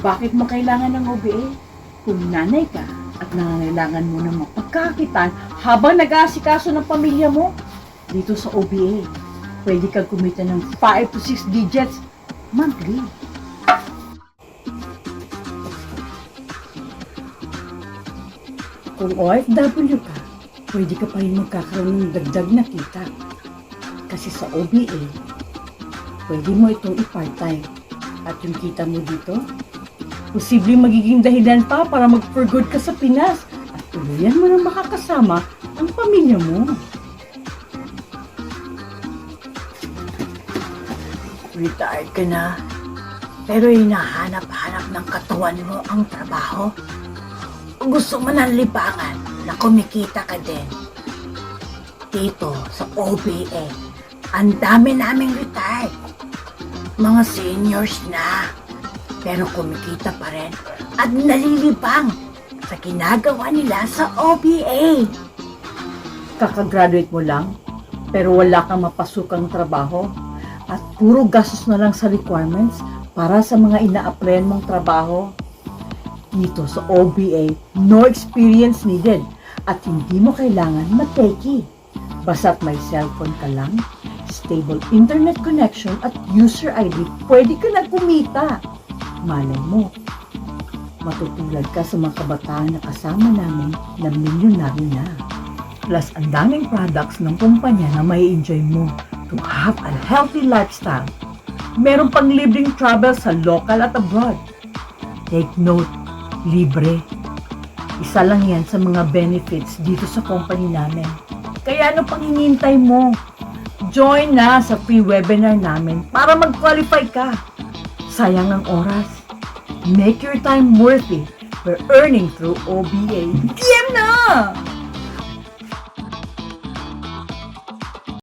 Bakit mo kailangan ng OBA? Kung nanay ka at nangangailangan mo ng mapagkakitaan habang nag-aasikaso ng pamilya mo, dito sa OBA, pwede kang kumita ng 5 to 6 digits monthly. Kung OFW ka, pwede ka pa rin magkakaroon ng dagdag na kita. Kasi sa OBA, pwede mo itong i-part-time. At yung kita mo dito, posibleng magiging dahilan pa para mag-for good ka sa Pinas at tuluyan mo nang makakasama ang pamilya mo. Retired ka na, pero hinahanap-hanap ng katawan mo ang trabaho. Gusto mo ng libangan na kumikita ka din. Dito sa OBA, ang dami naming retired. Mga seniors na, pero kumikita pa rin at nalilibang sa ginagawa nila sa OBA. Kakagraduate mo lang, pero wala kang mapasukang trabaho at puro gastos na lang sa requirements para sa mga ina-applyan mong trabaho. Dito sa OBA, no experience needed at hindi mo kailangan mateki. Basta't may cellphone ka lang, stable internet connection at user ID, pwede ka na kumita. Malay mo, matutulad ka sa mga kabataan na kasama namin na milyonaryo na. Plus, ang daming products ng kumpanya na may enjoy mo to have a healthy lifestyle. Meron pang libreng travel sa local at abroad. Take note, libre. Isa lang yan sa mga benefits dito sa company namin. Kaya ano pang hinihintay mo? Join na sa free webinar namin para mag-qualify ka. Sayang ang oras. Make your time worthy. We're earning through OBA. DM na!